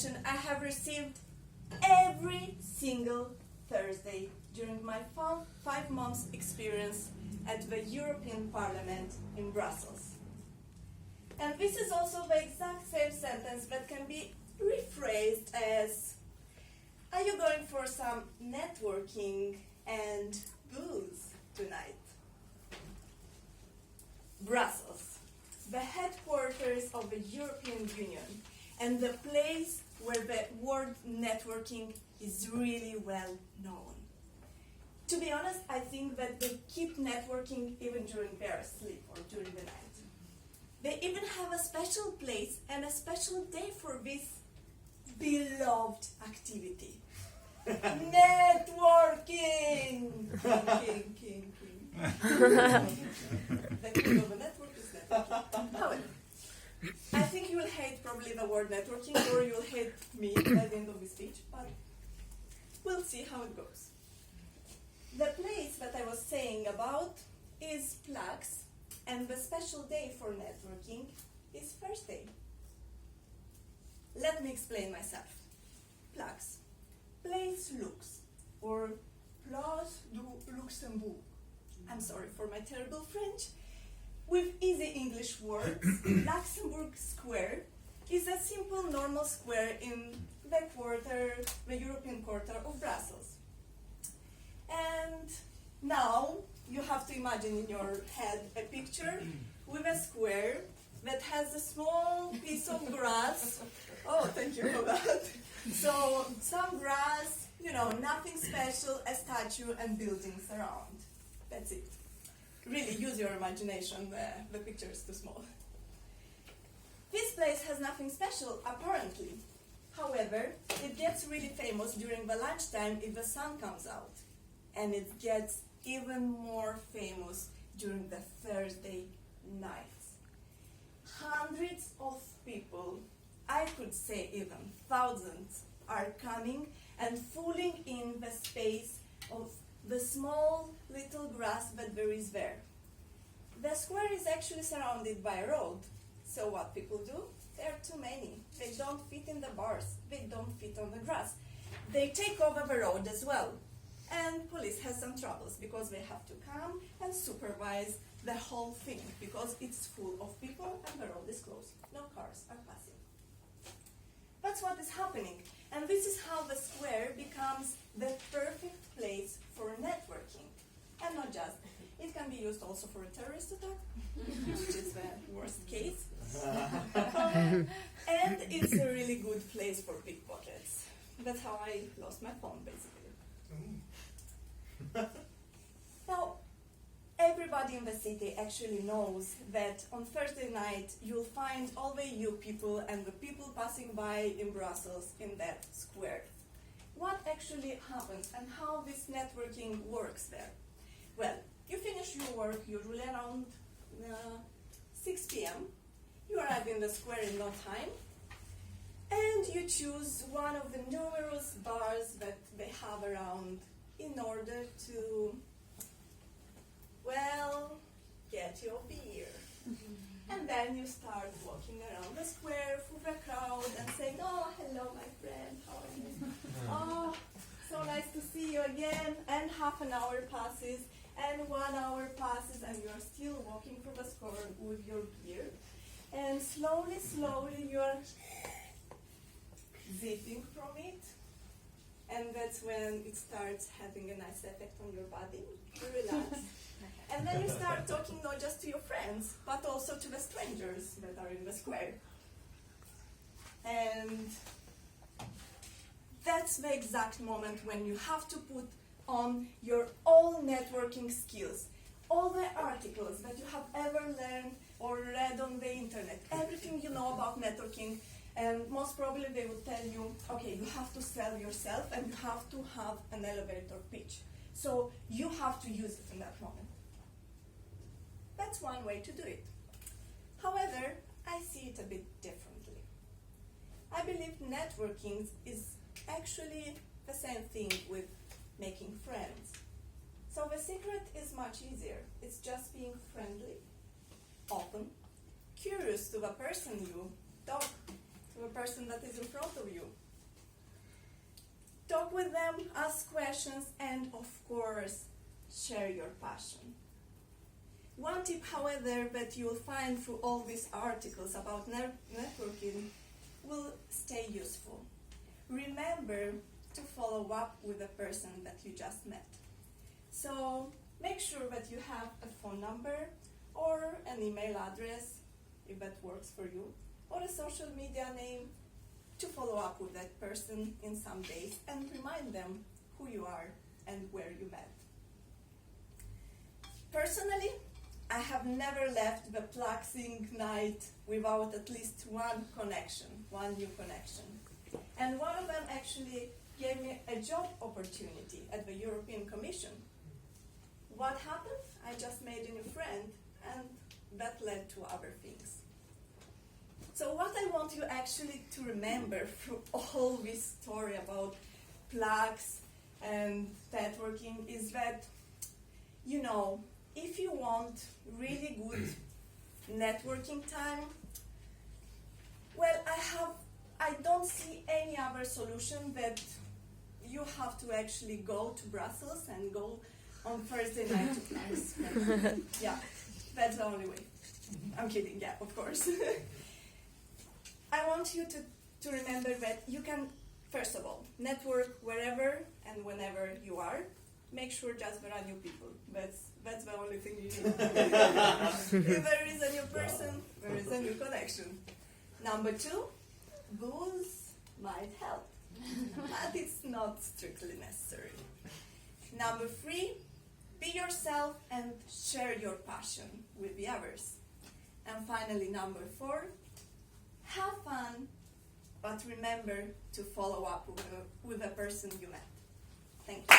question I have received every single Thursday during my 5 months experience at the European Parliament in Brussels. And this is also the exact same sentence that can be rephrased as, are you going for some networking and booze tonight? Brussels, the headquarters of the European Union, and the place where the word networking is really well known. To be honest, I think that they keep networking even during their sleep or during the night. They even have a special place and a special day for this beloved activity. Networking! King, king, king. The king of the network is networking. However, I think you will hate probably the word networking, or you'll hate me at the end of this speech, but we'll see how it goes. The place that I was saying about is PLUX, and the special day for networking is Thursday. Let me explain myself. PLUX, Place Lux, or Place du Luxembourg. I'm sorry for my terrible French. With easy English words, Luxembourg Square is a simple normal square in the European quarter of Brussels. And now you have to imagine in your head a picture with a square that has a small piece of grass. Oh, thank you for that. So some grass, nothing special, a statue and buildings around. That's it. Really use your imagination, the picture is too small. This place has nothing special, apparently. However, it gets really famous during the lunchtime if the sun comes out. And it gets even more famous during the Thursday nights. Hundreds of people, I could say even thousands, are coming and filling in the space of the small little grass that there is there. The square is actually surrounded by a road. So what people do? There are too many. They don't fit in the bars. They don't fit on the grass. They take over the road as well. And police has some troubles because they have to come and supervise the whole thing because it's full of people and the road is closed. No cars are passing. That's what is happening. And this is how the square becomes the perfect place for networking. And not just. It can be used also for a terrorist attack, which is the worst case. And it's a really good place for pickpockets. That's how I lost my phone, basically. Now, everybody in the city actually knows that on Thursday night you'll find all the EU people and the people passing by in Brussels in that square. What actually happens and how this networking works there? Well, you finish your work usually around 6 p.m. You arrive in the square in no time, and you choose one of the numerous bars that they have around in order to, well, get your beer. And then you start walking around the square through the crowd and saying, oh, hello, my friend, how are you? Oh, so nice to see you again. And half an hour passes, and 1 hour passes, and you're still walking through the square with your beer. And slowly, slowly, you're zipping from it. And that's when it starts having a nice effect on your body. You relax. And then you start talking not just to your friends, but also to the strangers that are in the square. And that's the exact moment when you have to put on your all networking skills. All the articles that you have ever learned or read on the internet, everything you know about networking, and most probably they will tell you, okay, you have to sell yourself and you have to have an elevator pitch. So you have to use it in that moment. That's one way to do it. However, I see it a bit differently. I believe networking is actually the same thing with making friends. So the secret is much easier. It's just being friendly, open, curious to the person you talk to the person that is in front of you. Talk with them, ask questions, and of course, share your passion. One tip, however, that you'll find through all these articles about networking will stay useful. Remember to follow up with the person that you just met. So make sure that you have a phone number or an email address, if that works for you, or a social media name to follow up with that person in some days and remind them who you are and where you met. Personally, I have never left the PLUX-ing night without at least one new connection. And one of them actually gave me a job opportunity at the European Commission. What happened? I just made a new friend, and that led to other things. So what I want you actually to remember through all this story about PLUX and networking is that, if you want really good networking time, well, I don't see any other solution that you have to actually go to Brussels and go on Thursday night to PLUX. Yeah, that's the only way. I'm kidding, yeah, of course. I want you to remember that you can, first of all, network wherever and whenever you are. Make sure just there are new people. That's the only thing you need. If there is a new person, there is a new connection. Number 2, booze might help, but it's not strictly necessary. Number 3, be yourself and share your passion with the others. And finally, number 4, have fun, but remember to follow up with the person you met. Thank you.